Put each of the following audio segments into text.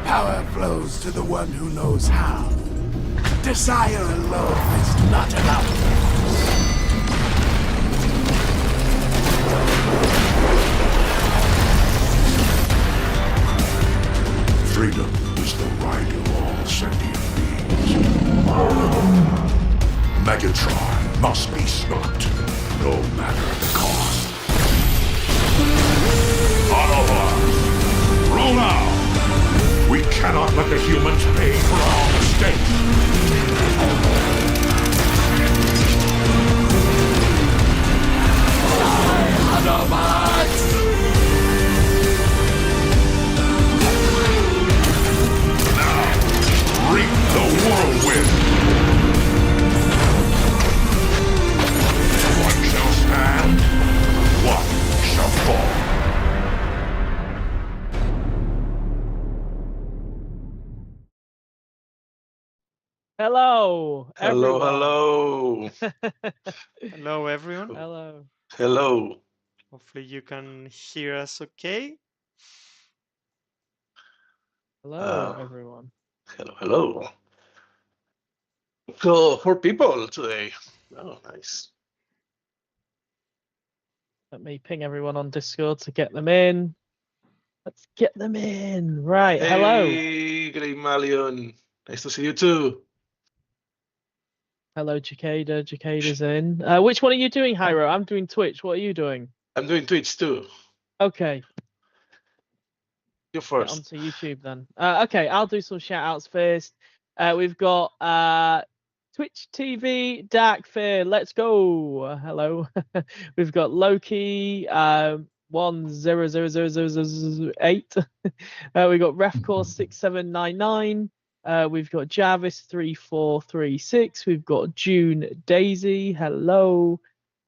Power flows to the one who knows how. Desire alone is not enough. Freedom is the right of all sentient beings. Megatron must be stopped, no matter the cost. Autobots, roll out! We cannot let the humans pay for our mistakes. Autobots! Reap the whirlwind! One shall stand, one shall fall. Hello, Hello, everyone. Hello, everyone. Hello. hello. Hopefully you can hear us okay. Hello, everyone. Hello. So, 4 people today. Oh, nice. Let me ping everyone on Discord to get them in. Let's get them in. Right. Hello. Hey, Grey Malion. Nice to see you too. Hello, Jacada. Jacada's in. Which one are you doing, Hyro? I'm doing Twitch. What are you doing? I'm doing Twitch too. Okay. You Get first. onto YouTube then. Okay, I'll do some shout outs first. We've got Twitch TV, Dark Fear. Let's go. Hello. We've got Loki 10000008. We've got Refcore 6799. We've got Jarvis 3436. We've got June Daisy. Hello.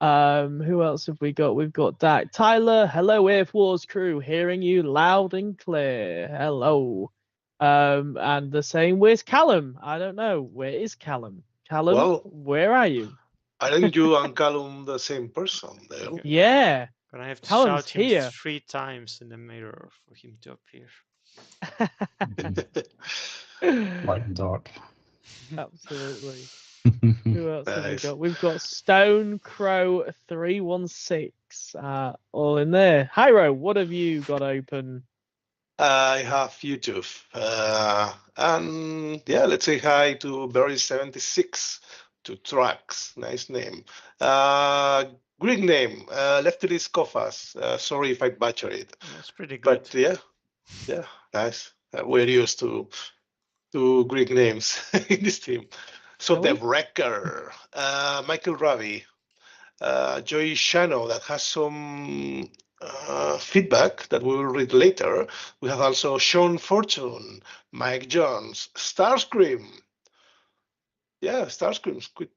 Who else have we got? We've got Dak Tyler. Hello, Earth Wars crew. Hearing you loud and clear. Hello. And the same. Where's Callum? I don't know. Where is Callum? Callum, Well, where are you? I think you and Callum the same person there. Okay. Yeah. Gonna have to Callum's shout him here. 3 times in the mirror for him to appear. Light and dark. Absolutely. Who else have we Nice. got? We've got Stone Crow 316. All in there. Hyro, what have you got open? I have YouTube. And yeah, let's say hi to Berry76, to Tracks. Nice name. Greek name, Lefteris Kofas. Sorry if I butcher it. That's pretty good. But yeah, nice. We're used to Greek names in this team. So Are the we? Wrecker, Michael Ravi, Joy Shano that has some feedback that we will read later. We have also Sean Fortune, Mike Jones, Starscream. Yeah, Starscream's good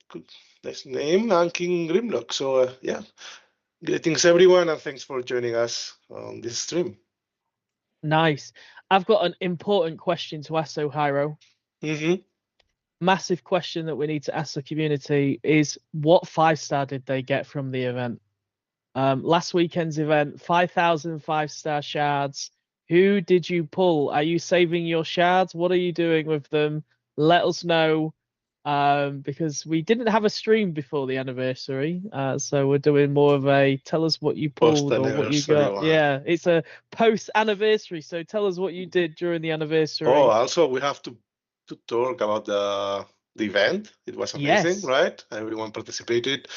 nice name, and King Grimlock. So yeah, greetings everyone, and thanks for joining us on this stream. Nice. I've got an important question to ask, Hyro. Mm-hmm. Massive question that we need to ask the community is what 5-star did they get from the event? Last weekend's event, 5,000 5-star shards. Who did you pull? Are you saving your shards? What are you doing with them? Let us know. Because we didn't have a stream before the anniversary, so we're doing more of a tell us what you pulled or what you Post-anniversary got. one. Yeah, it's a post anniversary, so tell us what you did during the anniversary. Oh, also we have to talk about the event. It was amazing, Yes. right? Everyone participated.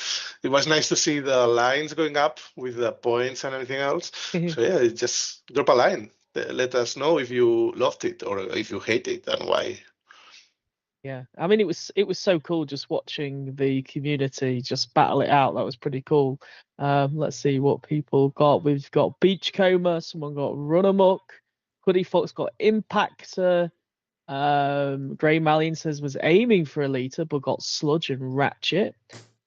It was nice to see the lines going up with the points and everything else. So yeah, just drop a line. Let us know if you loved it or if you hate it and why. Yeah, I mean it was so cool just watching the community just battle it out. That was pretty cool. Let's see what people got. We've got Beachcomber, someone got Run Amok, Hoodie Fox got Impactor. Grey Malian says was aiming for Elita but got Sludge and Ratchet.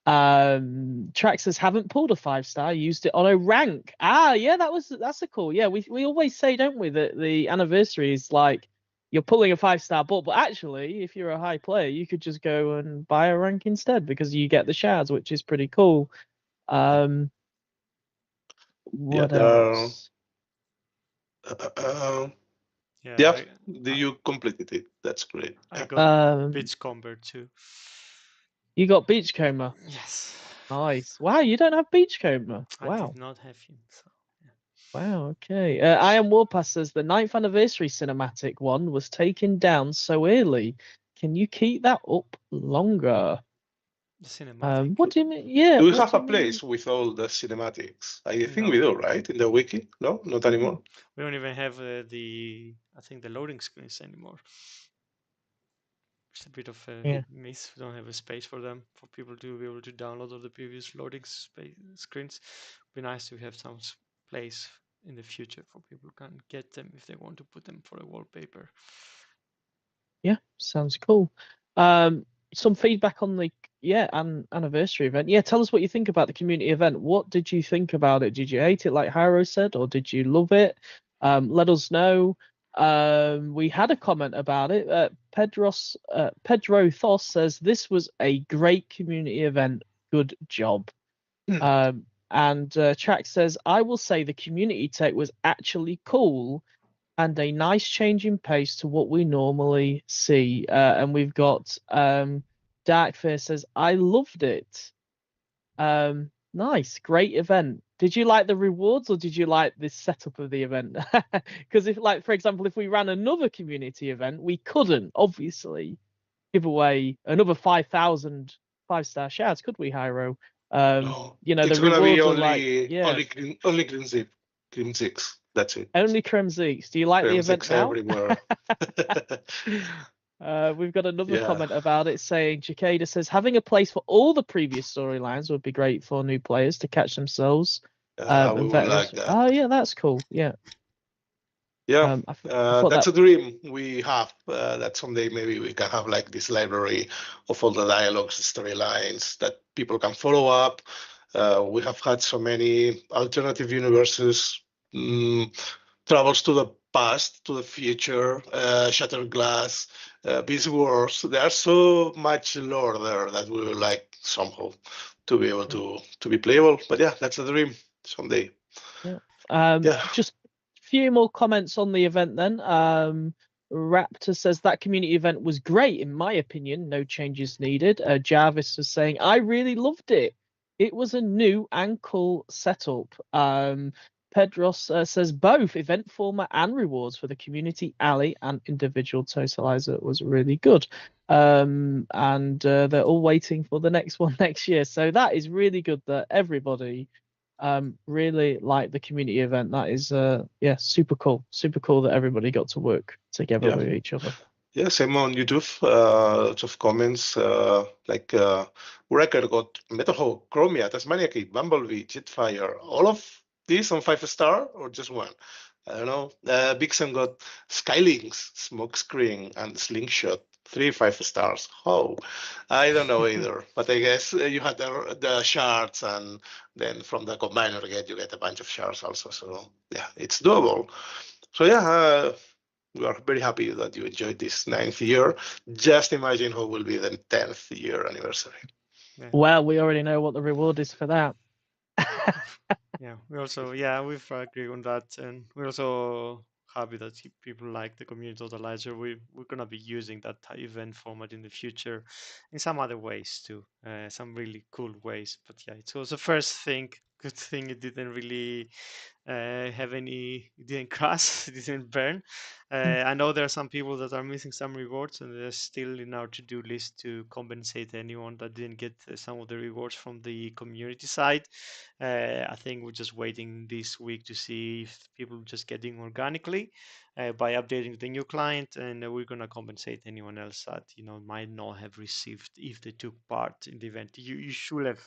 Trax says haven't pulled a 5-star, used it on a rank. Yeah, that's a cool. Yeah, we always say, don't we, that the anniversary is like you're pulling a 5-star bolt, but actually, if you're a high player, you could just go and buy a rank instead because you get the shards, which is pretty cool. What else? Yeah, I, you completed it. That's great. I got Um, Beachcomber too. you got Beachcomber. Yes. Nice. Wow, you don't have Beachcomber. I Wow. did not have him. So. Wow, okay. I Am Warpass says the 9th anniversary cinematic one was taken down so early. Can you keep that up longer? The cinematic. What do you mean? Yeah, Do we what have do a you place with all the cinematics? I think No. we do, right? In the wiki? No, not anymore. We don't even have the loading screens anymore. It's a bit of a Yeah. miss. We don't have a space for them for people to be able to download all the previous loading screens. Be nice to have some place in the future for people who can get them if they want to put them for a wallpaper. Yeah, sounds cool. Some feedback on the anniversary event. Yeah, tell us what you think about the community event. What did you think about it? Did you hate it like Hyro said, or did you love it? Let us know. We had a comment about it. Pedro Thos says this was a great community event. Good job. And Track says, I will say the community tech was actually cool and a nice change in pace to what we normally see. And we've got Darkfear says, I loved it. Nice, great event. Did you like the rewards or did you like this setup of the event? Because if, like, for example, if we ran another community event, we couldn't obviously give away another 5,000 5-star shouts, could we, Hyro? No, You know, it's the gonna be rewards are only like, yeah, only Crim 6. That's it. only Kremzeeks. Do you like the Crim event 6 now? everywhere. We've got another Yeah. comment about it saying, Jacada says, having a place for all the previous storylines would be great for new players to catch themselves. We And would veterans. like that. Oh, yeah, that's cool. Yeah. Yeah, I thought that's that. a dream we have. That someday maybe we can have like this library of all the dialogues, storylines that people can follow up. We have had so many alternative universes, travels to the past, to the future, Shattered Glass, Beast Wars. There's so much lore there that we would like somehow to be able to be playable. But yeah, that's a dream someday. Yeah. Just a few more comments on the event then. Raptor says that community event was great in my opinion. No changes needed. Jarvis was saying I really loved it. It was a new and cool setup. Pedros says both event format and rewards for the community alley and individual totalizer was really good. And they're all waiting for the next one next year. So that is really good that everybody really like the community event. That is super cool that everybody got to work together with each other. Yeah, same on YouTube. Lots of comments like Wrecker got Metalhawk, Chromia, Tasmania Kid, Bumblebee, Jetfire. All of these on 5-star or just one? I don't know. Big Sam got Skylinks, Smokescreen, and Slingshot. 3 5-stars. Oh, I don't know either. But I guess you had the shards, and then from the combiner you get a bunch of shards also. So yeah, it's doable. So yeah, we are very happy that you enjoyed this 9th year. Just imagine how will be the 10th year anniversary. Yeah. Well, we already know what the reward is for that. Yeah, we also we've agreed on that, and we're also happy that people like the community totalizer. We're gonna be using that event format in the future in some other ways too, some really cool ways. But yeah, it was the first thing. Good thing it didn't really it didn't crash, it didn't burn. I know there are some people that are missing some rewards, and they're still in our to-do list to compensate anyone that didn't get some of the rewards from the community side. I think we're just waiting this week to see if people are just getting organically by updating the new client, and we're gonna compensate anyone else that might not have received if they took part in the event. You should have,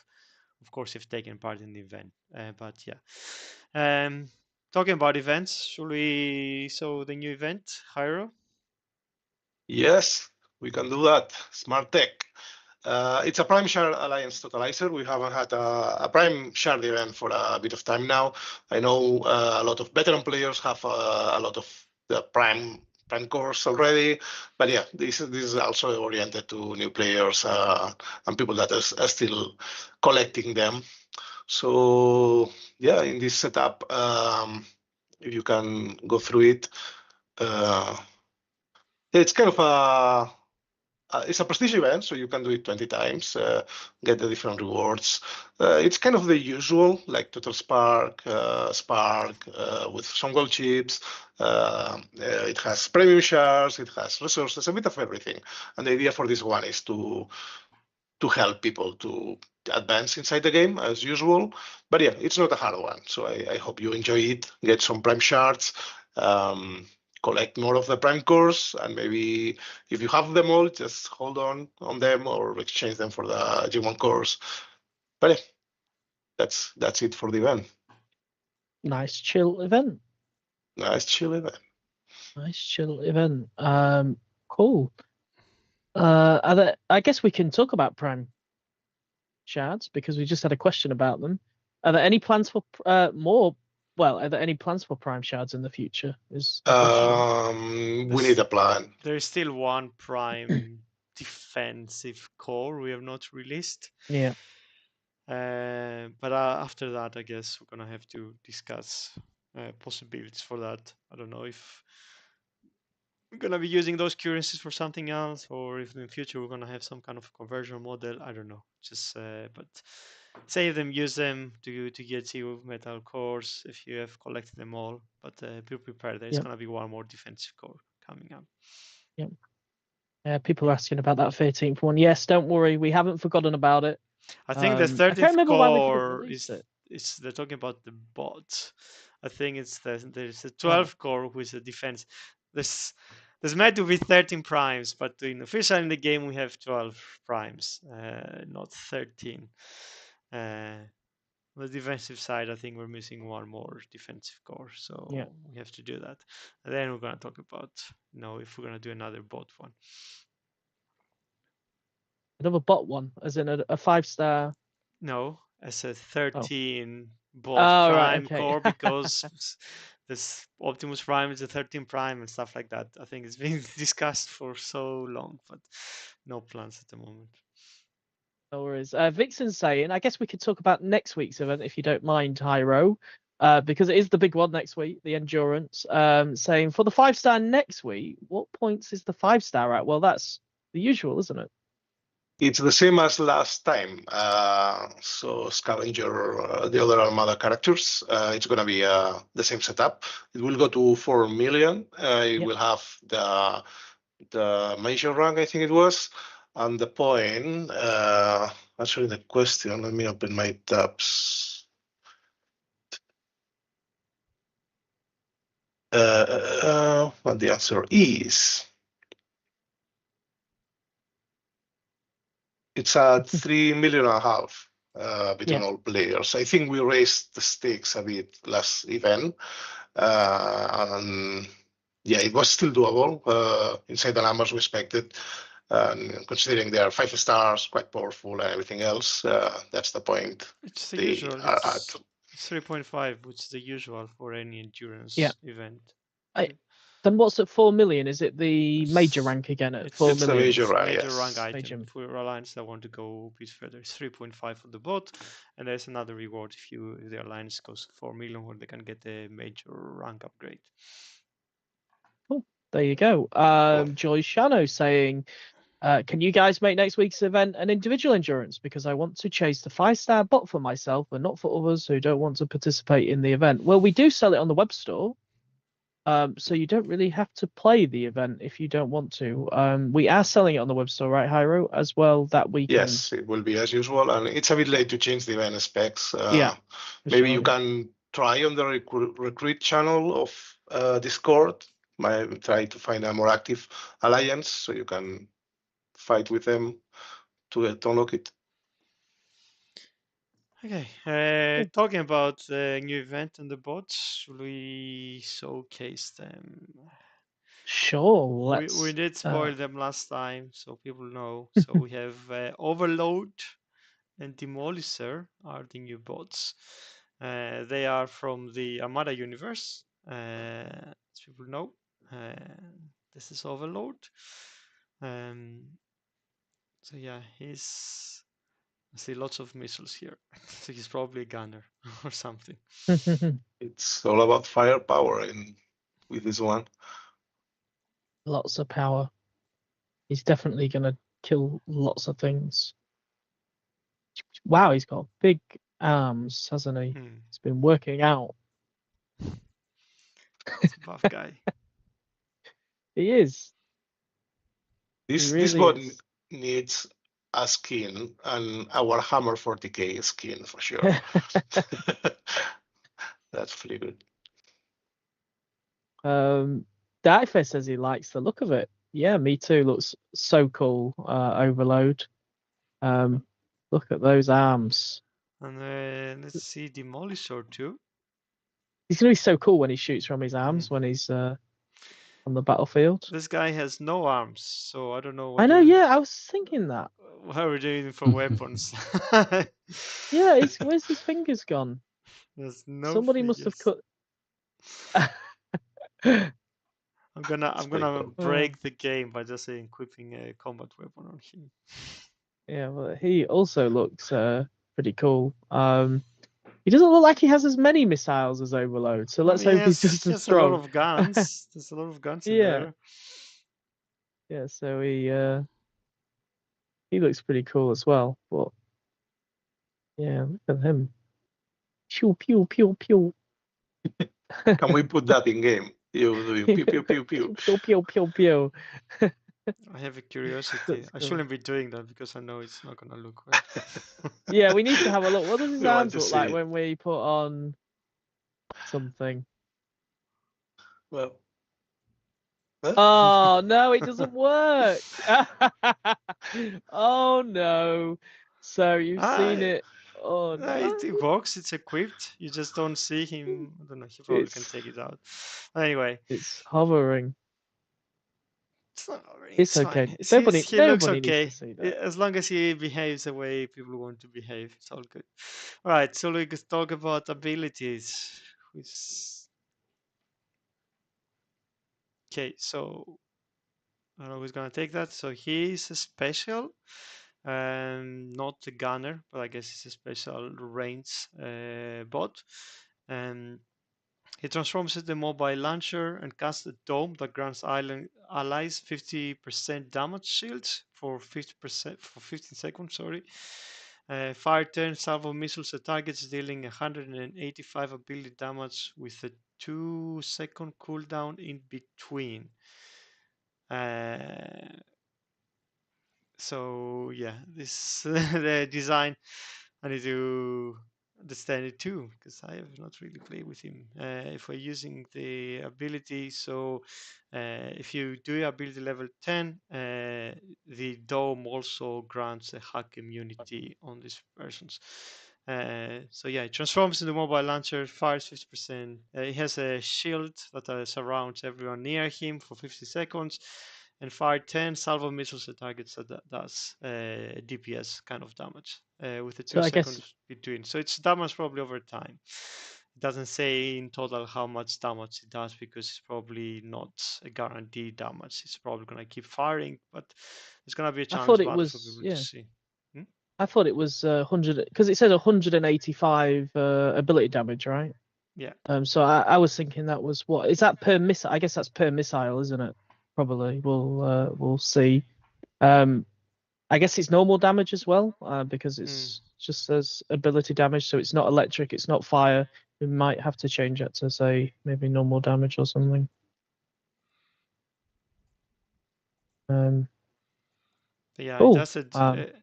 of course, if taken part in the event. But yeah, talking about events, should we show the new event, Hyro? Yes, we can do that. Smart Tech. It's a Prime Shard Alliance Totalizer. We haven't had a Prime Shard event for a bit of time now. I know a lot of veteran players have a lot of the Prime cores already, but yeah, this is also oriented to new players and people that are still collecting them. So yeah, in this setup, if you can go through it, It's kind of it's a prestige event, so you can do it 20 times, get the different rewards. It's kind of the usual, like Total Spark, Spark with some gold chips. It has premium shares, it has resources, a bit of everything. And the idea for this one is to help people to advance inside the game as usual. But yeah, it's not a hard one. So I hope you enjoy it, get some prime shards, collect more of the prime cores, and maybe if you have them all, just hold on them or exchange them for the G1 cores. But yeah, that's it for the event. Nice chill event. Nice chill event. Nice chill event. Cool. I guess we can talk about prime shards because we just had a question about them. Are there any plans for more? Well, are there any plans for prime shards in the future? Is the question. We need a plan. There is still one prime defensive core we have not released. Yeah. But after that, I guess we're gonna have to discuss possibilities for that. I don't know if we're gonna be using those currencies for something else, or if in the future we're gonna have some kind of conversion model. I don't know. Just but save them, use them to get zero metal cores if you have collected them all. But be prepared. There's gonna be one more defensive core coming up. Yep. People are asking about that 13th one. Yes, don't worry, we haven't forgotten about it. I think the 13th core is they're talking about the bot. I think it's there's a 12 core who is a defense. There's meant to be 13 primes, but officially in the game we have 12 primes, not 13. On the defensive side, I think we're missing one more defensive core, so we have to do that. And then we're gonna talk about if we're gonna do another bot one. Another bot one, as in a 5-star. No, as a 13 bot prime core because this Optimus Prime is a 13 prime and stuff like that. I think it's been discussed for so long, but no plans at the moment. No worries. Vixen's saying, I guess we could talk about next week's event if you don't mind, Hyro, because it is the big one next week, the Endurance. Saying for the 5-star next week, what points is the 5-star at? Well, that's the usual, isn't it? It's the same as last time. So Scavenger, the other Armada characters, it's going to be the same setup. It will go to 4 million. It will have the major rank, I think it was, and the point. Actually, the question. Let me open my tabs. What the answer is. It's at 3.5 million between all players. I think we raised the stakes a bit last event, and it was still doable inside the numbers we expected. Considering they are 5 stars, quite powerful, and everything else, that's the point. It's the usual. It's 3.5, which is the usual for any endurance event. Then what's at 4 million? Is it the major rank again at 4 million? It's the major rank, major rank item. For alliance that want to go a bit further, it's 3.5 for the bot, and there's another reward if the alliance goes 4 million, where they can get a major rank upgrade. Cool. There you go. Joy Shano saying, can you guys make next week's event an individual endurance? Because I want to chase the 5-star bot for myself and not for others who don't want to participate in the event. Well, we do sell it on the web store. So you don't really have to play the event if you don't want to. We are selling it on the web store, right, Hyro, as well that weekend? Yes, it will be as usual, and it's a bit late to change the event specs. Maybe you can try on the recruit channel of Discord. Try to find a more active alliance so you can fight with them to unlock it. Okay, talking about the new event and the bots, should we showcase them? Sure, we did spoil them last time, so people know. So we have Overload and Demolisher are the new bots. They are from the Armada universe, as people know. This is Overload. So yeah, I see lots of missiles here. So he's probably a gunner or something. It's all about firepower with this one. Lots of power. He's definitely gonna kill lots of things. Wow, he's got big arms, hasn't he? Hmm. He's been working out. It's a buff guy. He is. This He really bot is. needs a skin and a Warhammer 40k skin for sure. That's pretty good. Dieface says he likes the look of it. Yeah, me too. Looks so cool. Overload. Look at those arms. And then let's see Demolisher too. He's gonna be so cool when he shoots from his arms when he's on the battlefield. This guy has no arms, so I don't know I what know. Yeah, I was thinking that. how we're doing for weapons. Yeah, where's his fingers gone? There's no Somebody must have figures. cut. I'm gonna cool. break the game by just equipping a combat weapon on him. Yeah, well, he also looks pretty cool. He doesn't look like he has as many missiles as Overload, so let's hope he's just as has a lot strong. of guns. There's a lot of guns in Yeah. there. Yeah, so he looks pretty cool as well. But yeah, look at him. Pew pew pew pew. Can we put that in game? You do pew pew pew pew. Pew pew pew pew. I have a curiosity. That's I cool. shouldn't be doing that because I know it's not gonna look well. Yeah, we need to have a look. What does his We want arms to look like see. when we put on something? Well, Oh no, it doesn't work. Oh no. So you've seen it. Oh no. It works. It's equipped. You just don't see him. I don't know. He probably can It's- take it out. Anyway, It's hovering. it's not hovering, It's fine. okay. He Nobody looks nobody okay. needs to see that. As long as he behaves the way people want to behave, it's all good. All right, so we can talk about abilities. Okay, so I don't know who's gonna take that. So he's a special, not a gunner, but I guess he's a special range bot. And he transforms into a mobile launcher and casts a dome that grants allies 50% damage shields for 50% for 15 seconds. Sorry. Fire turn salvo missiles at targets, dealing 185 ability damage with a 2-second cooldown in between. So yeah, this the design I need to understand it too because I have not really played with him. If we're using the ability, so if you do ability level 10, the dome also grants a hack immunity on these persons. So yeah, it transforms into mobile launcher, fires 50%. It has a shield that surrounds everyone near him for 50 seconds. And fire 10 salvo missiles at targets that does DPS kind of damage with the 2 So I seconds guess between. So it's damage probably over time. It doesn't say in total how much damage it does because it's probably not a guaranteed damage. It's probably going to keep firing, but it's going to be a challenge thought it battle was- for people yeah. to see. I thought it was 100 because it says 185 ability damage, right? Yeah. So I was thinking that was what is that per missile? I guess that's per missile, isn't it? Probably. We'll see. I guess it's normal damage as well because it's just says ability damage, so it's not electric, it's not fire. We might have to change it to say maybe normal damage or something. But yeah, Cool. it does it.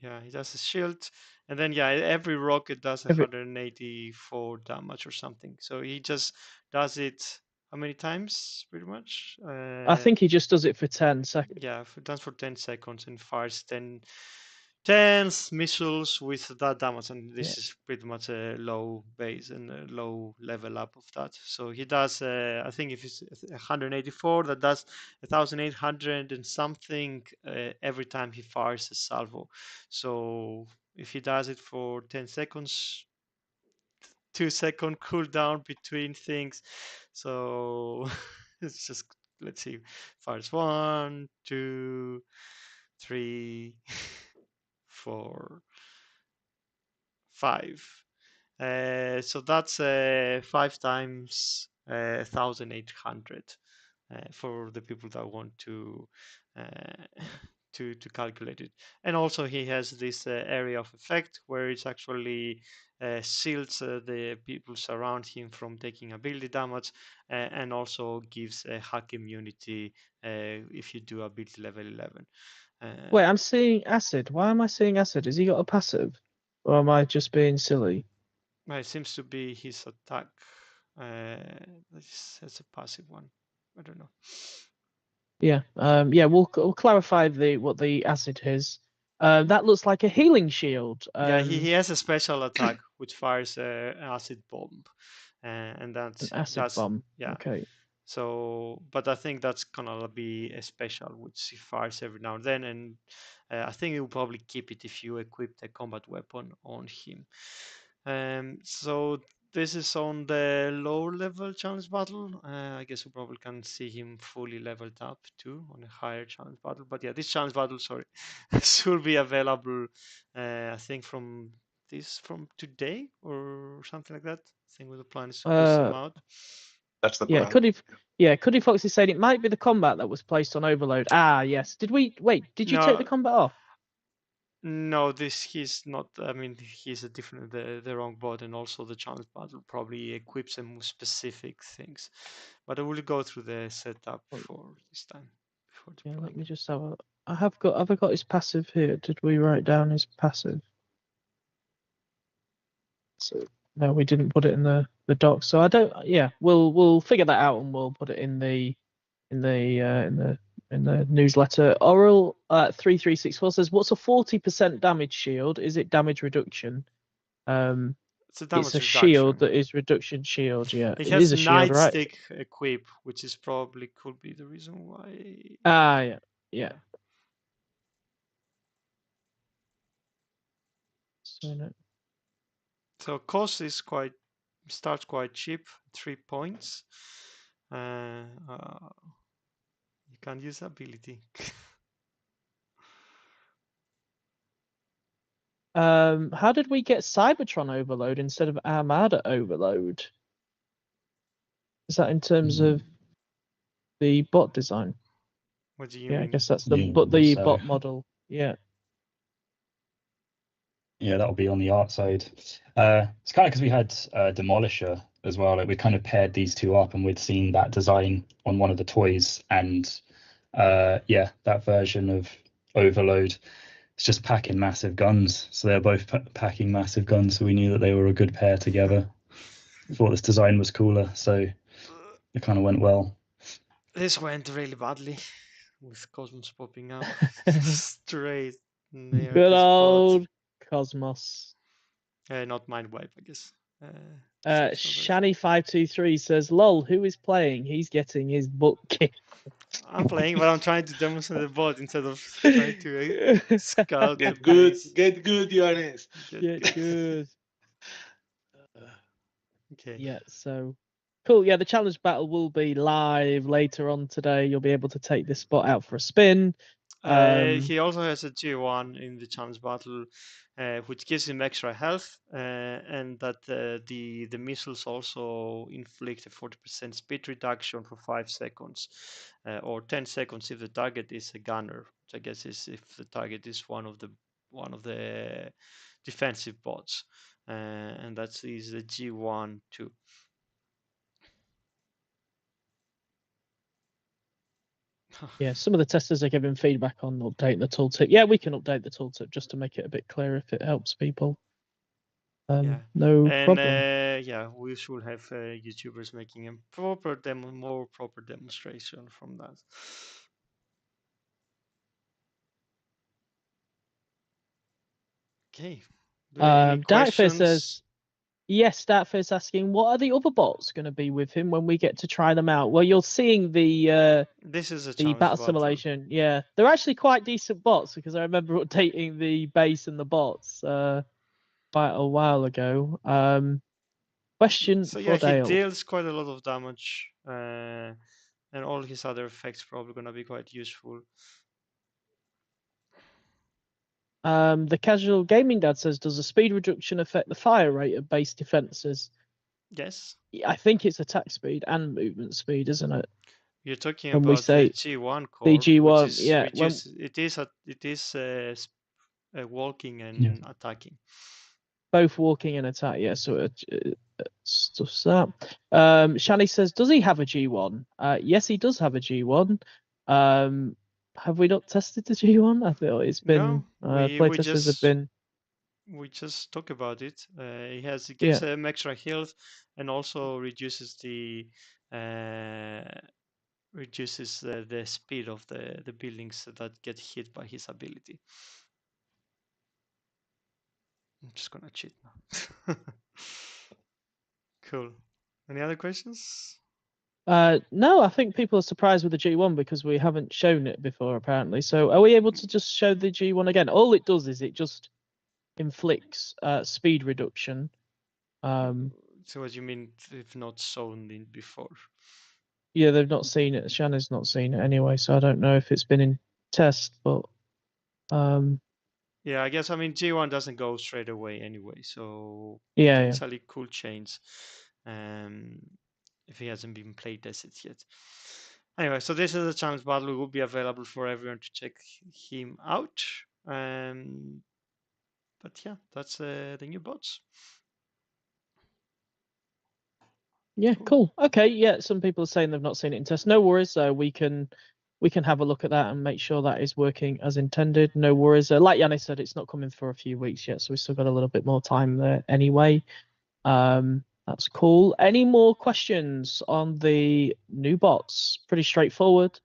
Yeah, it does a shield, and then yeah, every rocket does 184 damage or something. So he just does it how many times, pretty much? I think he just does it for 10 seconds. Yeah, does for 10 seconds and fires 10 missiles with that damage, and this is pretty much a low base and a low level up of that. So he does, I think if it's 184, that does 1,800 and something every time he fires a salvo. So if he does it for 10 seconds, 2-second cooldown between things. So it's just, let's see, fires 1, 2, 3, 4, 5. So that's 5 times 1,800. for the people that want to to calculate it. And also he has this area of effect where it actually shields the people around him from taking ability damage, and also gives a hack immunity if you do ability level 11. Wait, I'm seeing acid. Why am I seeing acid? Has he got a passive, or am I just being silly? Well, it seems to be his attack. That's a passive one. I don't know. Yeah. Yeah. We'll clarify what the acid is. That looks like a healing shield. Yeah, he has a special attack which fires an acid bomb, and an acid bomb. yeah. Okay. So, but I think that's gonna be a special which he fires every now and then, and I think you'll probably keep it if you equip the combat weapon on him. So this is on the lower level challenge battle. I guess we probably can see him fully leveled up too on a higher challenge battle. But yeah, this challenge battle, sorry, should be available. I think from today or something like that. I think with the plan is to push them out. That's the plan. Cuddy Fox is saying it might be the combat that was placed on overload. Ah, yes. Did you take the combat off? No, he's not. I mean, he's a different, the wrong bot, and also the challenge battle probably equips him with specific things. But I will go through the setup for this time. Yeah, let me just have a. Have I got his passive here? Did we write down his passive? So no, we didn't put it in the doc. So I don't. Yeah, we'll figure that out and we'll put it in the newsletter. Oral 3364 says, "What's a 40% damage shield? Is it damage reduction?" It's a shield that is reduction shield. Yeah, it is a has shield, right? Nightstick equip, which is probably could be the reason why. Ah, yeah. So cost is starts quite cheap, 3 points. You can't use ability. How did we get Cybertron Overload instead of Armada Overload? Is that in terms of the bot design? What do you mean? I guess that's the bot model. Yeah. Yeah, that'll be on the art side. It's kind of because we had Demolisher as well. Like we kind of paired these two up, and we'd seen that design on one of the toys, and that version of Overload. It's just packing massive guns. So they're both packing massive guns. So we knew that they were a good pair together. Thought this design was cooler. So it kind of went well. This went really badly with Cosmos popping up straight near good old Cosmos. Not Mindwipe, I guess. Shani523 says, "Lol, who is playing? He's getting his butt kicked." I'm playing, but I'm trying to demonstrate the bot instead of trying to scout. Get good, Johannes. Get good. Okay. Yeah, so cool. Yeah, the challenge battle will be live later on today. You'll be able to take this spot out for a spin. He also has a G1 in the challenge battle, which gives him extra health, and that the missiles also inflict a 40% speed reduction for 5 seconds, or 10 seconds if the target is a gunner, which I guess is if the target is one of the defensive bots, and that is the G1 too. Yeah, some of the testers are giving feedback on updating the tooltip. Yeah, we can update the tooltip just to make it a bit clearer if it helps people. No problem. We should have YouTubers making a more proper demonstration from that. Okay. Darkface says, yes, Darkface asking, what are the other bots going to be with him when we get to try them out? Well, you're seeing the this is the battle simulation. Yeah, they're actually quite decent bots because I remember updating the base and the bots quite a while ago. Question so for Dale. he deals quite a lot of damage, and all his other effects probably going to be quite useful. The casual gaming dad says, does the speed reduction affect the fire rate of base defenses? Yes. I think it's attack speed and movement speed, isn't it? You're talking When we about say the G1 core, the G1, which is yeah, when, it is walking and Yeah. attacking. both walking and attack, yeah. So stuff's that. Shani says, does he have a G1? Yes, he does have a G1. Have we not tested the G1? I thought it's been No, we playtesters have been. we just talk about it. It Yeah. gives him extra health and also reduces the speed of the buildings that get hit by his ability. I'm just gonna cheat now. Cool. Any other questions? No, I think people are surprised with the G1 because we haven't shown it before, apparently. So are we able to just show the G1 again? All it does is it just inflicts speed reduction. So what you mean if not shown it before? Yeah, they've not seen it. Shanna's not seen it anyway, so I don't know if it's been in test, but Yeah, I guess, I mean, G1 doesn't go straight away anyway, so yeah. potentially cool change if he hasn't been play tested yet. Anyway, so this is a challenge battle. It will be available for everyone to check him out. But yeah, that's the new bots. Yeah, cool. Okay, yeah, some people are saying they've not seen it in test. No worries. We can have a look at that and make sure that is working as intended. No worries. Like Yannis said, it's not coming for a few weeks yet, so we've still got a little bit more time there anyway. That's cool. Any more questions on the new bots? Pretty straightforward,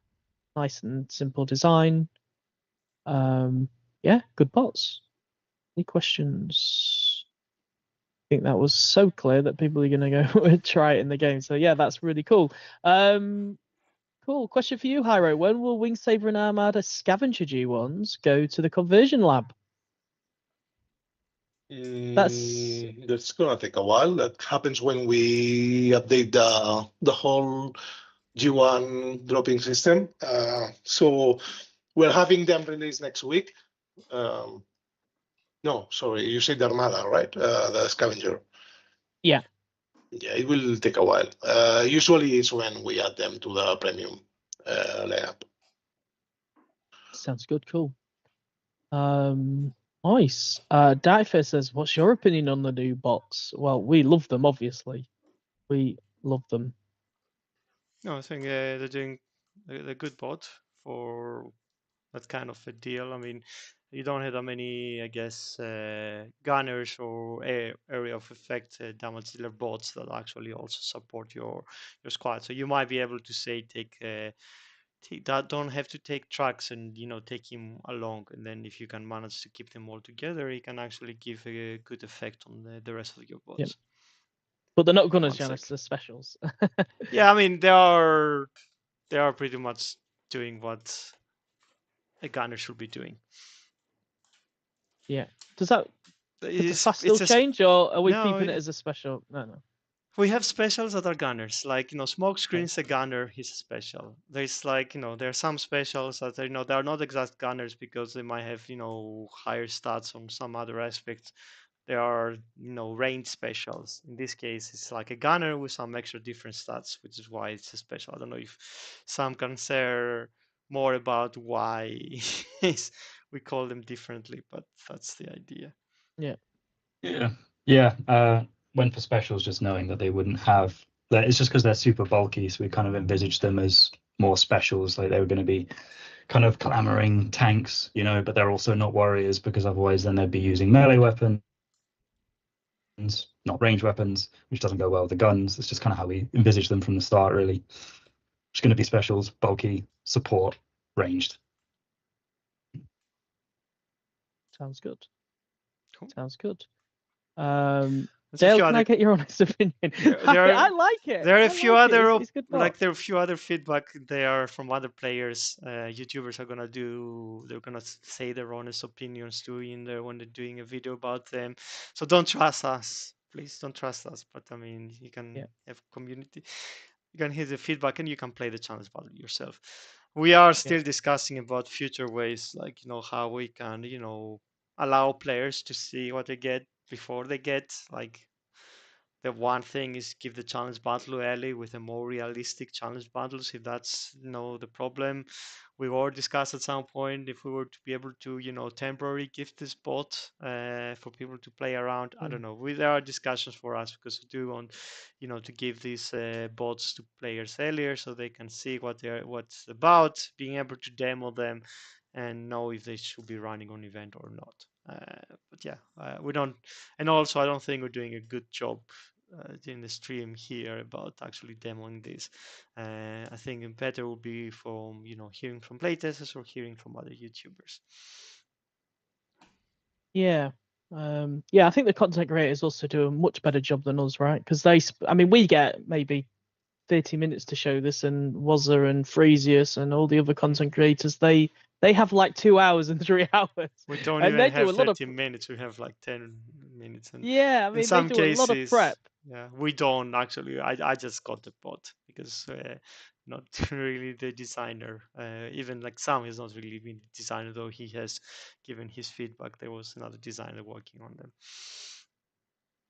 nice and simple design. Yeah, good bots. Any questions? I think that was so clear that people are going to go try it in the game. So yeah, that's really cool. Cool. Question for you, Hyro. When will Wingsaver and Armada scavenger G1s go to the conversion lab? That's gonna take a while. That happens when we update the whole G1 dropping system. So we're having them released next week. No, sorry, you said Armada, right? The scavenger. Yeah. Yeah, it will take a while. Usually it's when we add them to the premium lineup. Sounds good. Cool. Nice. Difer says, what's your opinion on the new bots? Well, we love them, obviously. We love them. No, I think they're doing a good bot for that kind of a deal. I mean, you don't have that many, I guess, gunners or area of effect damage dealer bots that actually also support your squad. So you might be able to say that don't have to take trucks and take him along, and then if you can manage to keep them all together, he can actually give a good effect on the rest of your bots. Yep. But they're not gunners, One Janice. They're specials. Yeah, I mean they are pretty much doing what a gunner should be doing. Yeah. Does the class still it's a change, or are we no, keeping it as a special? No. We have specials that are gunners, like smoke screen's a gunner, he's a special. There's like there are some specials that are, they are not exact gunners because they might have higher stats on some other aspects. There are range specials. In this case, it's like a gunner with some extra different stats, which is why it's a special. I don't know if Sam can share more about why we call them differently, but that's the idea. Yeah. Went for specials just knowing that they wouldn't have that. It's just because they're super bulky, so we kind of envisaged them as more specials, like they were going to be kind of clamoring tanks, but they're also not warriors because otherwise then they'd be using melee weapons, not range weapons, which doesn't go well with the guns. It's just kind of how we envisaged them from the start, really. It's going to be specials, bulky, support, ranged. Sounds good. Cool. Sounds good. Dale, can I get your honest opinion? I like it. There are a few other it's good there are a few other feedback there from other players. YouTubers are they're gonna say their honest opinions too in there when they're doing a video about them. So don't trust us, please. Don't trust us. But I mean, you can have community. You can hear the feedback and you can play the challenge battle yourself. We are still discussing about future ways, like how we can allow players to see what they get before they get, like The one thing is give the challenge battle early with a more realistic challenge battles, if that's the problem. We already discussed at some point if we were to be able to temporarily gift this bot for people to play around. I don't know. There are discussions for us because we do want to give these bots to players earlier so they can see what's about, being able to demo them and know if they should be running on event or not. But yeah, we don't, and also I don't think we're doing a good job in the stream here about actually demoing this. I think better would be from hearing from playtesters or hearing from other YouTubers. Yeah. Yeah, I think the content creators also do a much better job than us, right? Because we get maybe 30 minutes to show this, and Wazza and Freesius and all the other content creators, they have like 2 hours and 3 hours. We don't And even they have do a lot of 30 minutes. We have like 10 minutes. And yeah, I mean, in some they do cases, a lot of prep. Yeah, we don't actually. I just got the bot because not really the designer. Even like Sam has not really been the designer, though he has given his feedback. There was another designer working on them.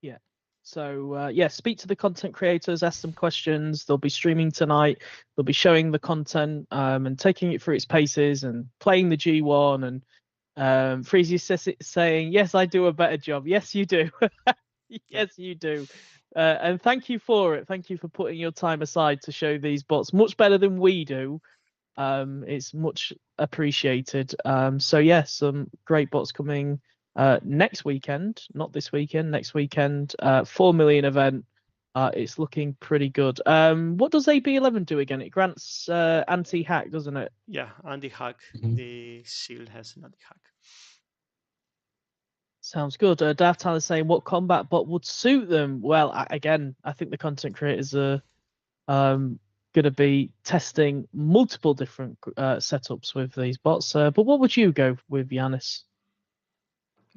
Yeah. So yeah, speak to the content creators, ask them questions. They'll be streaming tonight. They'll be showing the content and taking it through its paces and playing the G1. And Freezy saying, "Yes, I do a better job." Yes, you do. Yes, you do. And thank you for it. Thank you for putting your time aside to show these bots much better than we do. It's much appreciated. So yes, some great bots coming next weekend, not this weekend, next weekend. 4 million event. It's looking pretty good. What does AB11 do again? It grants anti-hack, doesn't it? Yeah, anti-hack. Mhm. The shield has an anti-hack. Sounds good. Daft Tyler saying what combat bot would suit them. Well, I think the content creators are going to be testing multiple different setups with these bots. But what would you go with, Yanis?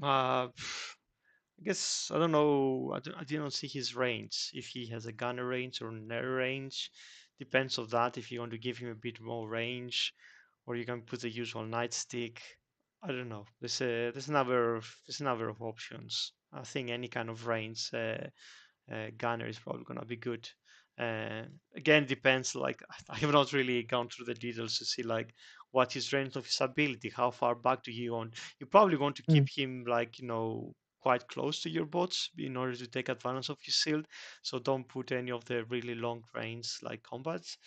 I guess I don't know. I didn't see his range. If he has a gunner range or narrow range, depends on that. If you want to give him a bit more range, or you can put the usual nightstick. I don't know. There's a number of options. I think any kind of range gunner is probably gonna be good. Again, depends. Like I have not really gone through the details to see like what his range of his ability. How far back do you want? You probably want to keep him like quite close to your bots in order to take advantage of his shield. So don't put any of the really long range like combats.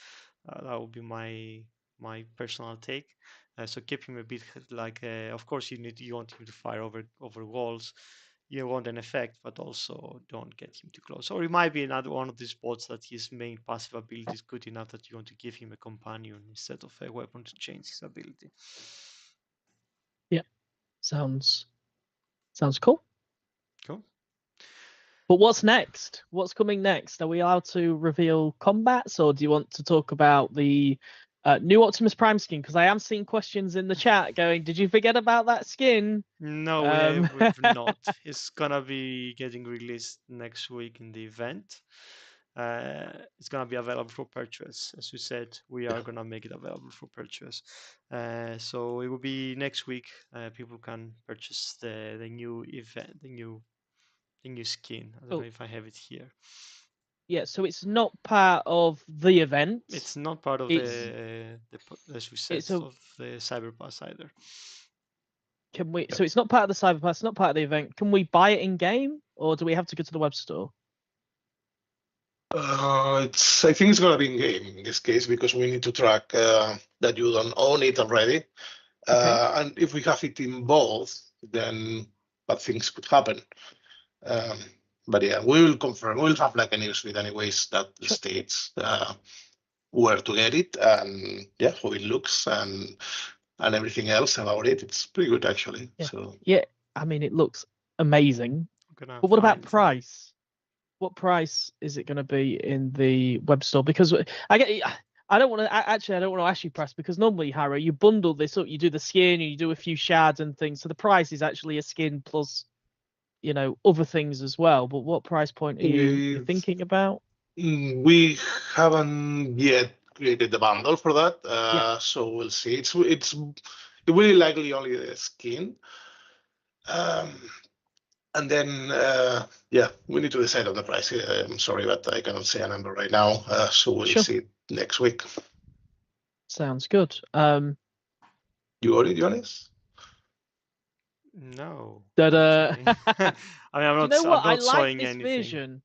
That would be my personal take. So keep him a bit like. Of course, you want him to fire over walls. You want an effect, but also don't get him too close. Or it might be another one of these bots that his main passive ability is good enough that you want to give him a companion instead of a weapon to change his ability. Yeah, sounds cool. Cool. But what's next? What's coming next? Are we allowed to reveal combats, or do you want to talk about the new Optimus Prime skin? Because I am seeing questions in the chat going, "Did you forget about that skin?" No, we've not. It's gonna be getting released next week in the event. It's gonna be available for purchase. As we said, we are gonna make it available for purchase. So it will be next week. People can purchase the new event, the new skin. I don't know if I have it here. Yeah, so it's not part of the event. It's not part of the as we said, of the Cyberpass either. Can we? So it's not part of the Cyberpass. It's not part of the event. Can we buy it in game, or do we have to go to the web store? I think it's gonna be in game in this case because we need to track that you don't own it already. And if we have it in both, then bad things could happen. But yeah, we will confirm. We'll have like a newsfeed anyways that states where to get it and yeah, how it looks and everything else about it. It's pretty good actually. Yeah. So yeah, I mean it looks amazing. But what about price? What price is it going to be in the web store? Because I don't want to ask you price because normally, Harry, you bundle this up, you do the skin, you do a few shards and things. So the price is actually a skin plus, other things as well. But what price point are you thinking about? We haven't yet created the bundle for that, so we'll see. It's really likely only the skin. And then, we need to decide on the price. I'm sorry, but I cannot say a number right now. So we'll Sure. see next week. Sounds good. You got it, Johannes? No. Da-da. actually. I mean, I'm Do you not. know what? I'm I not like showing this anything. version.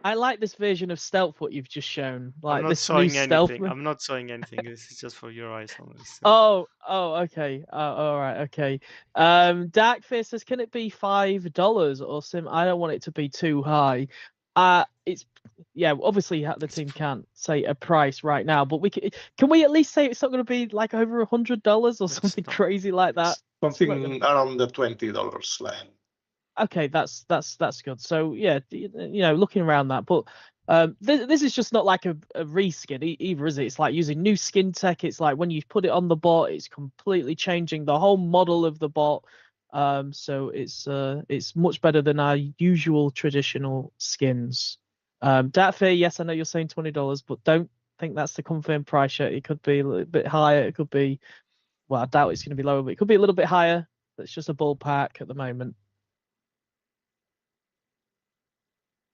I like this version of stealth. What you've just shown, I'm like not this new showing stealth. anything. I'm not showing anything. This is just for your eyes only. So. Oh, okay. All right, okay. Darkfist says, can it be $5 or sim? I don't want it to be too high. It's obviously the team can't say a price right now, but can we at least say it's not going to be like over $100 or something not. crazy like that? Something around the $20 line. Okay, that's good. So yeah, looking around that, but this is just not like a reskin either, is it? It's like using new skin tech. It's like when you put it on the bot, it's completely changing the whole model of the bot. So it's much better than our usual traditional skins. Datfear, yes, I know you're saying $20, but don't think that's the confirmed price yet. It could be a little bit higher. It could be, well, I doubt it's going to be lower, but it could be a little bit higher. That's just a ballpark at the moment.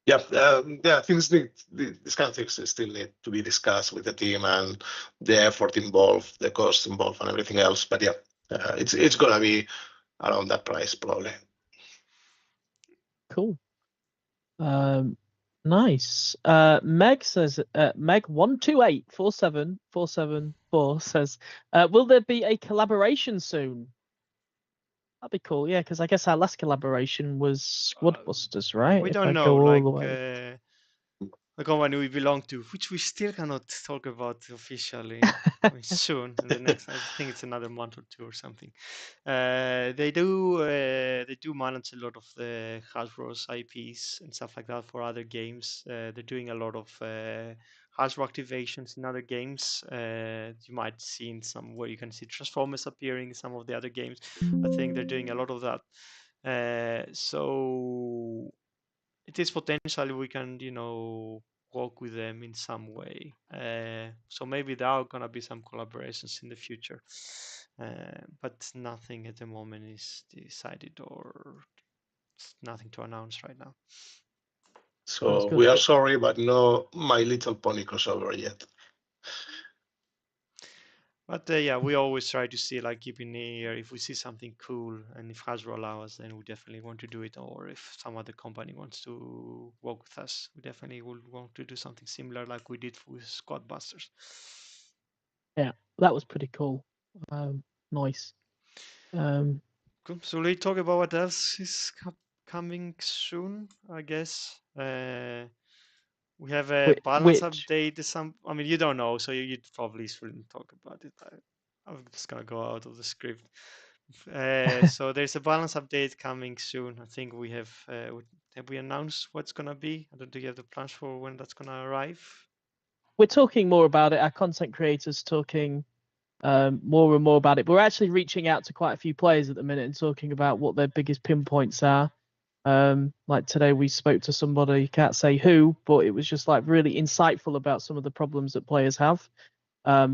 Things this kind of things still need to be discussed with the team and the effort involved, the cost involved, and everything else. But it's gonna be around that price probably. Cool. Nice. Meg says, Meg12847474 says, will there be a collaboration soon? That'd be cool, yeah, because I guess our last collaboration was Squadbusters, right? We If don't I know, go all like the way. the company we belong to, which we still cannot talk about officially. I mean, soon, in the next, I think it's another month or two or something. They do manage a lot of the Hasbro's IPs and stuff like that for other games. They're doing a lot of Hasbro activations in other games. You might see in some where you can see Transformers appearing in some of the other games. I think they're doing a lot of that. So it is potentially we can, work with them in some way. So maybe there are gonna be some collaborations in the future, but nothing at the moment is decided or nothing to announce right now. So we are sorry, but no My Little Pony crossover yet. But we always try to see, like, keeping ear if we see something cool, and if Hasbro allow us, then we definitely want to do it. Or if some other company wants to work with us, we definitely will want to do something similar, like we did with Squadbusters. Yeah, that was pretty cool. Nice. Cool. So let's talk about what else is coming soon, I guess. We have a balance update. I mean, you don't know, so you probably shouldn't talk about it. I'm just gonna go out of the script. So there's a balance update coming soon. I think we have we announced what's gonna be? I don't think you have the plans for when that's gonna arrive. We're talking more about it. Our content creators talking more and more about it. We're actually reaching out to quite a few players at the minute and talking about what their biggest pinpoints are. Like today we spoke to somebody, can't say who, but it was just like really insightful about some of the problems that players have.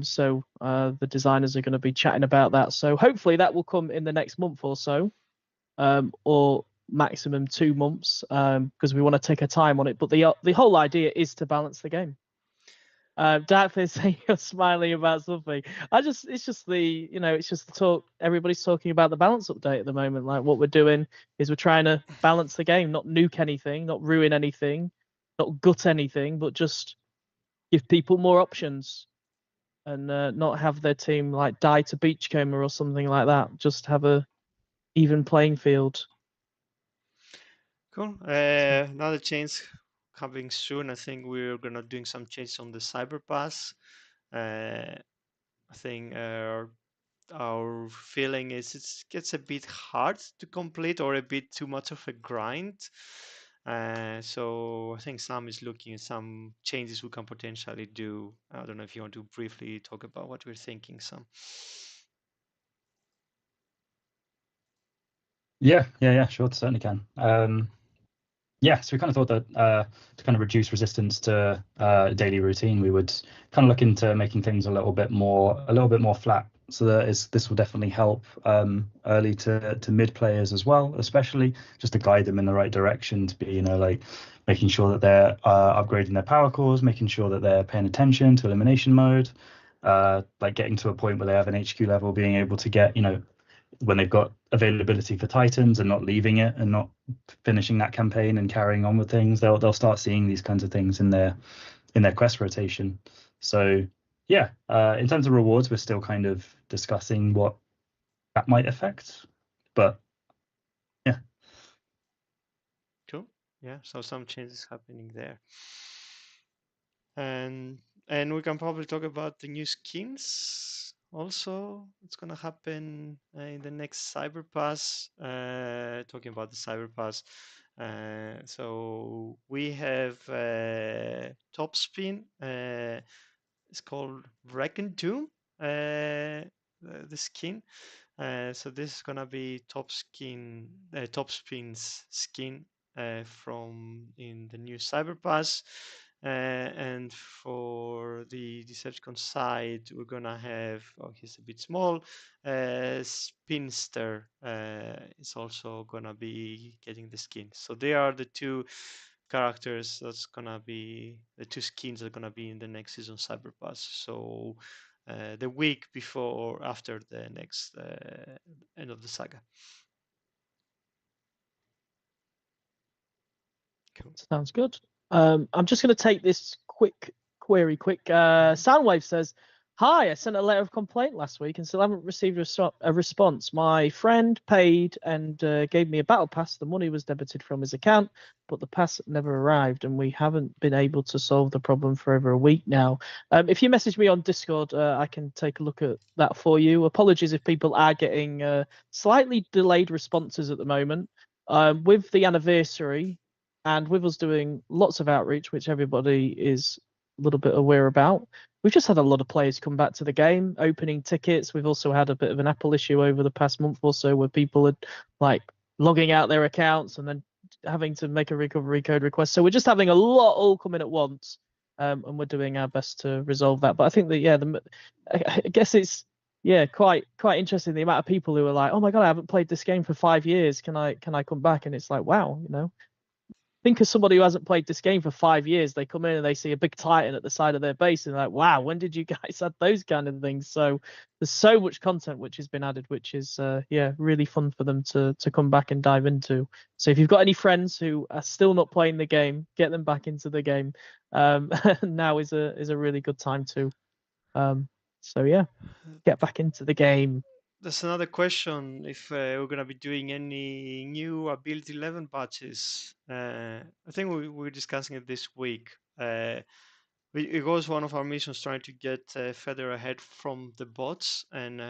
So the designers are going to be chatting about that. So hopefully that will come in the next month or so, or maximum 2 months, because we want to take a time on it. But the whole idea is to balance the game. Darkfear saying you're smiling about something. It's just the talk. Everybody's talking about the balance update at the moment. Like what we're doing is we're trying to balance the game, not nuke anything, not ruin anything, not gut anything, but just give people more options and not have their team like die to Beachcomber or something like that. Just have a even playing field. Cool. Another change coming soon. I think we're gonna doing some changes on the Cyber Pass. I think our feeling is it gets a bit hard to complete or a bit too much of a grind. So I think Sam is looking at some changes we can potentially do. I don't know if you want to briefly talk about what we're thinking, Sam. Yeah, sure, certainly can. So we kind of thought that to kind of reduce resistance to daily routine, we would kind of look into making things a little bit more flat. So this will definitely help early to mid players as well, especially just to guide them in the right direction, to be like making sure that they're upgrading their power cores, making sure that they're paying attention to elimination mode, like getting to a point where they have an HQ level, being able to get when they've got availability for Titans and not leaving it and not finishing that campaign and carrying on with things. They'll start seeing these kinds of things in their quest rotation. So yeah, in terms of rewards, we're still kind of discussing what that might affect, but yeah. Cool. Yeah, so some changes happening there. And we can probably talk about the new skins also. It's gonna happen in the next Cyber Pass. Talking about the Cyber Pass. So we have Top Spin. It's called Wreck and Doom. The skin. So this is gonna be Top Spin's skin from in the new Cyber Pass. And for the Decepticon side, we're gonna have, he's a bit small, Spinster is also gonna be getting the skin. So they are the two characters that's gonna be, the two skins that are gonna be in the next season Cyber Pass. So the week before or after the next end of the saga. Cool. Sounds good. I'm just going to take this quick query. Soundwave says, "Hi, I sent a letter of complaint last week and still haven't received a response. My friend paid and gave me a battle pass. The money was debited from his account, but the pass never arrived, and we haven't been able to solve the problem for over a week now. If you message me on Discord, I can take a look at that for you. Apologies if people are getting slightly delayed responses at the moment. With the anniversary, and with us doing lots of outreach, which everybody is a little bit aware about, we've just had a lot of players come back to the game, opening tickets. We've also had a bit of an Apple issue over the past month or so where people are like logging out their accounts and then having to make a recovery code request. So we're just having a lot all coming at once, and we're doing our best to resolve that. But I think that, I guess it's quite interesting, the amount of people who are like, oh my God, I haven't played this game for 5 years. Can I come back? And it's like, wow, think of somebody who hasn't played this game for 5 years. They come in and they see a big Titan at the side of their base and they're like, wow, when did you guys add those kind of things? So there's so much content which has been added, which is really fun for them to come back and dive into. So if you've got any friends who are still not playing the game, get them back into the game. Now is a really good time to. Get back into the game. There's another question if we're going to be doing any new ability 11 patches. I think we're discussing it this week. It was one of our missions trying to get further ahead from the bots, and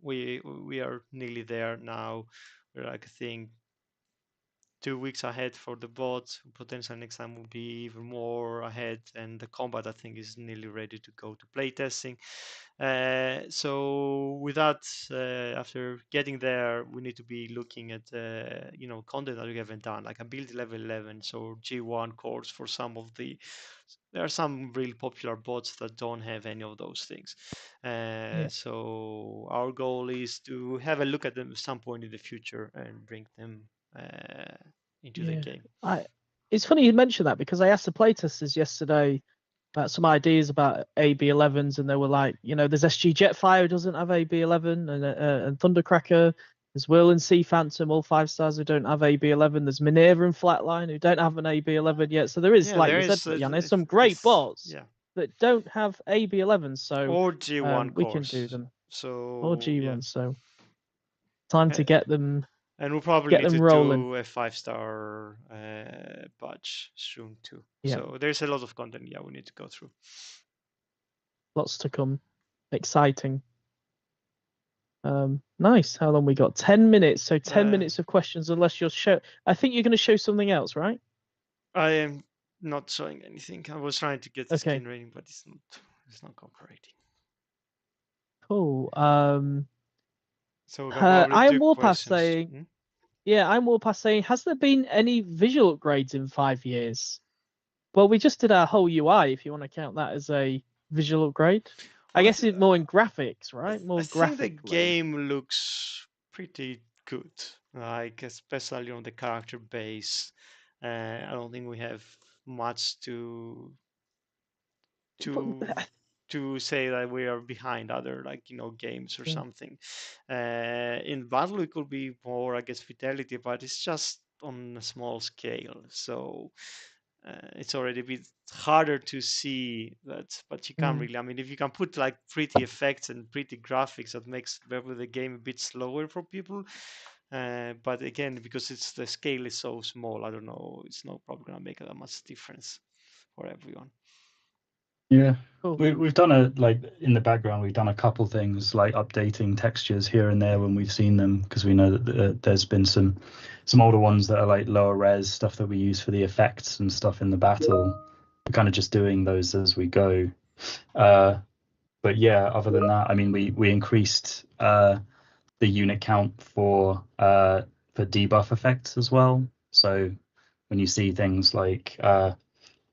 we are nearly there now. We're like, I think, 2 weeks ahead for the bots. Potentially next time will be even more ahead, and the combat, I think, is nearly ready to go to playtesting. So with that, after getting there, we need to be looking at content that we haven't done, like ability level 11, so G1 cores for some of the. There are some really popular bots that don't have any of those things. So our goal is to have a look at them at some point in the future and bring them into the game. It's funny you mention that, because I asked the playtesters yesterday about some ideas about AB11s, and they were like, there's SG Jetfire who doesn't have AB11, and Thundercracker, there's Will and Sea Phantom, all 5-stars who don't have AB11. There's Minerva and Flatline who don't have an AB11 yet. So there is, there's some great bots that don't have AB11. So or G1 we can do them. So or G1. So time to get them. And we'll probably get need them to rolling. do a 5-star patch soon too. Yeah. So there's a lot of content. We need to go through. Lots to come. Exciting. Nice. How long we got? 10 minutes. So 10 minutes of questions, unless you're I think you're going to show something else, right? I am not showing anything. I was trying to get the skin rating, but it's not cooperating. Cool. So I'm Warpath saying, I'm Warpath saying, has there been any visual upgrades in 5 years? Well, we just did our whole UI, if you want to count that as a visual upgrade. I guess it's more in graphics, right? More I think the graphically. game looks pretty good, like especially on the character base. I don't think we have much to say that we are behind other games or Yeah. something. In battle, it could be more, I guess, fidelity, but it's just on a small scale, so it's already a bit harder to see that. But you can't really. I mean, if you can put like pretty effects and pretty graphics, that makes the game a bit slower for people. But again, because the scale is so small, I don't know. It's not probably gonna make that much difference for everyone. Yeah, Cool. we've done in the background, we've done a couple things like updating textures here and there when we've seen them, because we know that there's been some older ones that are like lower res stuff that we use for the effects and stuff in the battle. We're kind of just doing those as we go. But yeah, other than that, I mean, we increased the unit count for debuff effects as well. So when you see things like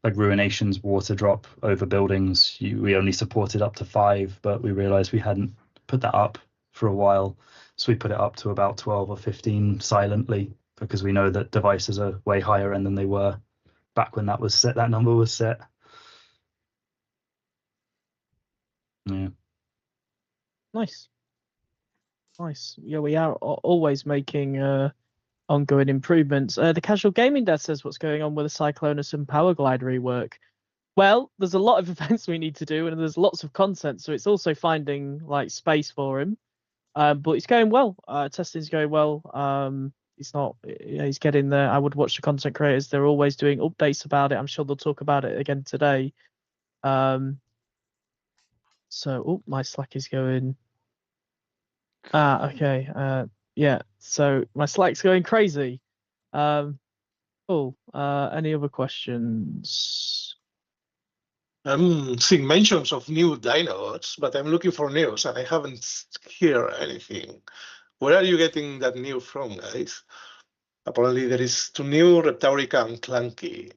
Ruination's water drop over buildings, we only supported up to 5, but we realized we hadn't put that up for a while, so we put it up to about 12 or 15 silently, because we know that devices are way higher end than they were back when that number was set. Yeah. Nice. Yeah, we are always making ongoing improvements. The Casual Gaming Dad says, what's going on with the Cyclonus and Powerglide rework? Well, there's a lot of events we need to do, and there's lots of content, so it's also finding like space for him. But it's going well. Testing's going well. He's getting there. I would watch the content creators. They're always doing updates about it. I'm sure they'll talk about it again today. So, my Slack is going. Okay. Yeah. So my Slack's going crazy. Cool. Any other questions? I'm seeing mentions of new Dinobots, but I'm looking for news and I haven't heard anything. Where are you getting that news from, guys? Apparently there is 2 new Reptaurica and Clunky.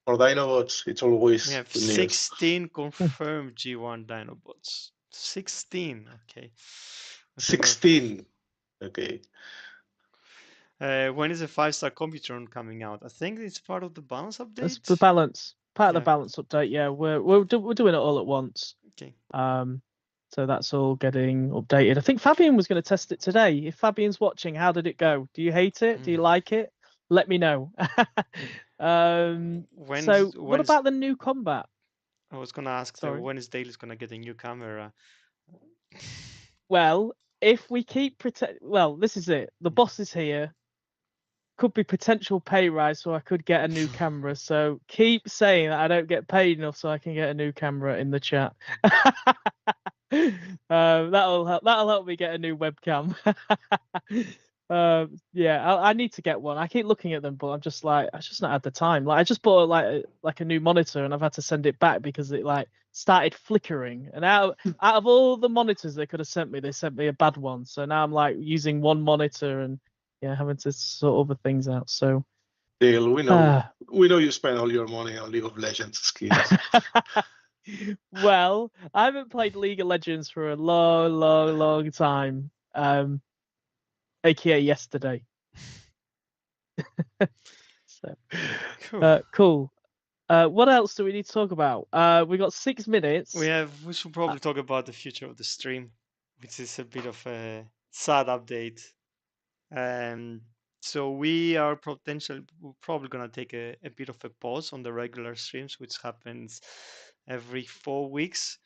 For Dinobots, it's always We have good news. 16 confirmed G1 Dinobots. 16, okay. 16. Okay. When is the 5-star Computron coming out? I think it's part of the balance update. That's the balance. Part of Yeah. the balance update. Yeah, we're doing it all at once. Okay. So that's all getting updated. I think Fabian was going to test it today. If Fabian's watching, how did it go? Do you hate it? Do you like it? Let me know. What about the new combat? I was gonna ask, Sorry. when is Daily's gonna get a new camera? Well, if we keep this is it. The boss is here. Could be potential pay rise, so I could get a new camera. So keep saying that I don't get paid enough, so I can get a new camera in the chat. That'll help me get a new webcam. Yeah, I need to get one. I keep looking at them, but I've just not had the time. Like I just bought like a new monitor, and I've had to send it back because it like started flickering. And out of all the monitors they could have sent me, they sent me a bad one. So now I'm like using one monitor and having to sort other things out. So Dale, we know you spend all your money on League of Legends skins. Well, I haven't played League of Legends for a long time. AKA yesterday. So cool. What else do we need to talk about? We got 6 minutes. We should probably talk about the future of the stream, which is a bit of a sad update. So we are probably gonna take a bit of a pause on the regular streams, which happens every 4 weeks.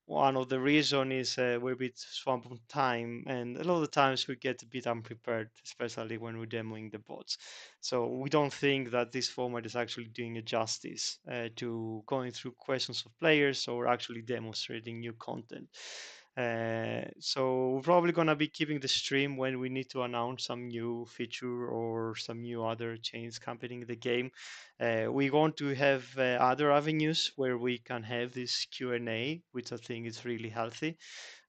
One of the reason is we're a bit swamped on time, and a lot of the times we get a bit unprepared, especially when we're demoing the bots. So we don't think that this format is actually doing a justice to going through questions of players or actually demonstrating new content. So we're probably gonna be keeping the stream when we need to announce some new feature or some new other changes happening in the game. We want to have other avenues where we can have this Q&A, which I think is really healthy.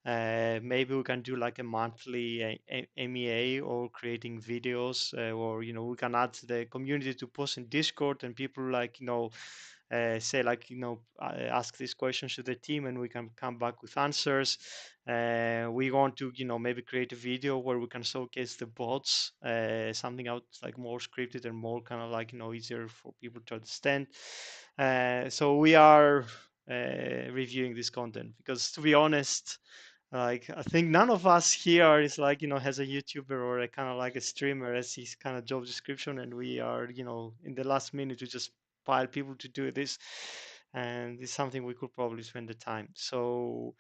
Maybe we can do like a monthly MEA or creating videos, or we can add the community to post in Discord, and people like say like ask these questions to the team, and we can come back with answers. We want to maybe create a video where we can showcase the bots, something out like more scripted and more kind of like easier for people to understand. So we are reviewing this content, because to be honest, like I think none of us here is like has a YouTuber or a kind of like a streamer as his kind of job description, and we are in the last minute to just pile people to do this, and it's something we could probably spend the time. So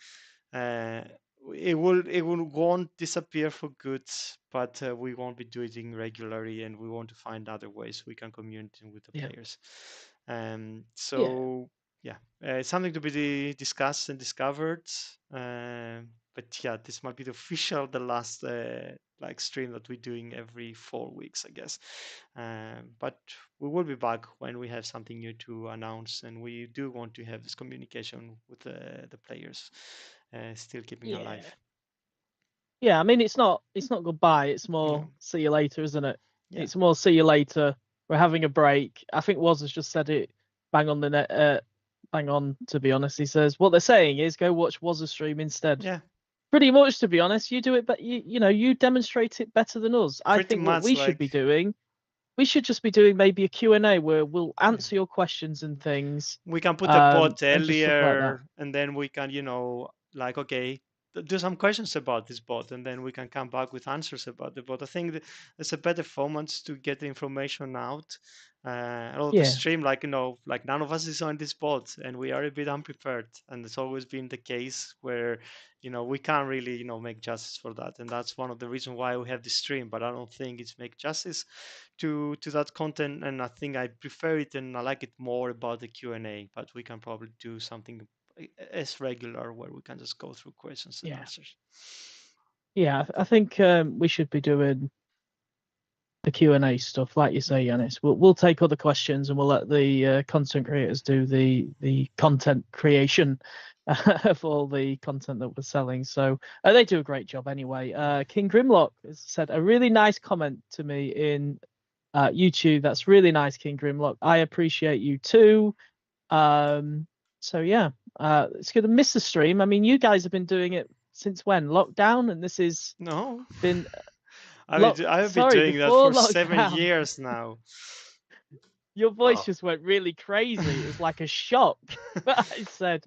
it won't disappear for good, but we won't be doing it regularly, and we want to find other ways we can communicate with the Yeah. players. So yeah, something to be discussed and discovered. But yeah, this might be the last like stream that we're doing every 4 weeks, I guess. But we will be back when we have something new to announce, and we do want to have this communication with the players, still keeping alive. Yeah, I mean it's not goodbye. It's more No. see you later, isn't it? Yeah. It's more see you later. We're having a break. I think Woz has just said it. Bang on the net. Bang on. To be honest, he says what they're saying is go watch Woz's stream instead. Yeah. Pretty much, to be honest, you do it, but you demonstrate it better than us. I Pretty think what much we should like- be doing, we should just be doing maybe a Q&A where we'll answer your questions and things. We can put the bot and just stuff like that. earlier, and then we can, like, okay, do some questions about this bot, and then we can come back with answers about the bot. I think there's a better format to get the information out. The Yeah. stream, like none of us is on this bot, and we are a bit unprepared, and it's always been the case where we can't really make justice for that, and that's one of the reasons why we have this stream. But I don't think it's make justice to that content, and I think I prefer it and I like it more about the Q&A. But we can probably do something as regular where we can just go through questions and Yeah. answers. Yeah, I think we should be doing the Q&A stuff, like you say, Yanis. We'll take other questions and we'll let the content creators do the content creation of all the content that we're selling. So they do a great job anyway. King Grimlock has said a really nice comment to me in YouTube. That's really nice, King Grimlock. I appreciate you too. So yeah, it's going to miss the stream. I mean, you guys have been doing it since when? Lockdown? And this has been... I've been doing that for 7 years now. Your voice just went really crazy. It was like a shock. I said,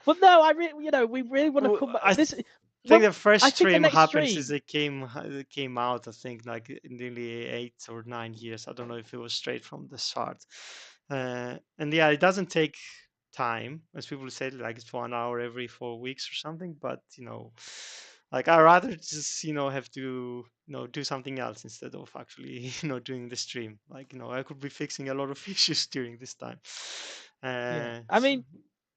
but no, I really, we really want to come back. I think the first stream happened since it came out. I think like nearly 8 or 9 years. I don't know if it was straight from the start. And yeah, it doesn't take time, as people say, like it's 1 hour every 4 weeks or something. But like I rather just have to do something else instead of actually doing the stream. Like I could be fixing a lot of issues during this time. I mean,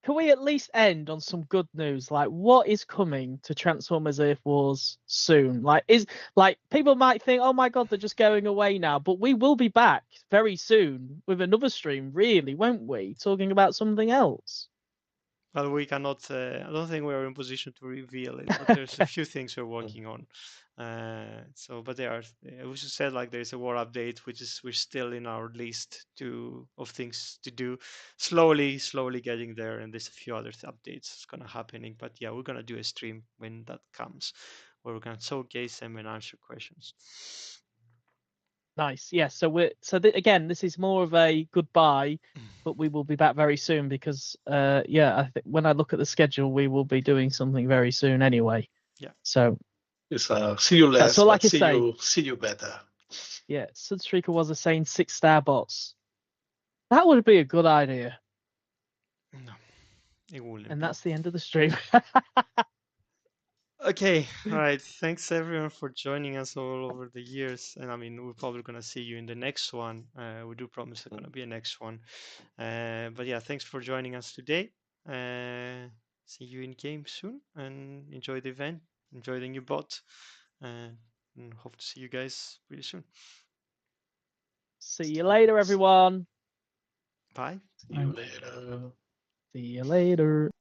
can we at least end on some good news? Like, what is coming to Transformers Earth Wars soon? Like, people might think, oh my god, they're just going away now, but we will be back very soon with another stream, really, won't we? Talking about something else. Well, we cannot. I don't think we are in position to reveal it. But there's a few things we're working on. But there are. We should say like there's a war update, which is we're still in our list of things to do. Slowly getting there, and there's a few other updates gonna happening. But yeah, we're gonna do a stream when that comes, where we can showcase them and answer questions. Nice. Yeah. Again, this is more of a goodbye, but we will be back very soon because I think when I look at the schedule, we will be doing something very soon anyway. Yeah. So it's see you less, all I but can see you better. Yeah, Sunstreaker was saying 6-star bots. That would be a good idea. No, it wouldn't. And that's the end of the stream. Okay, all right. Thanks everyone for joining us all over the years. And I mean, we're probably going to see you in the next one. We do promise there's going to be a next one. But yeah, thanks for joining us today. See you in game soon and enjoy the event. Enjoy the new bot. And hope to see you guys really soon. See you later, everyone. Bye. See you later. See you later.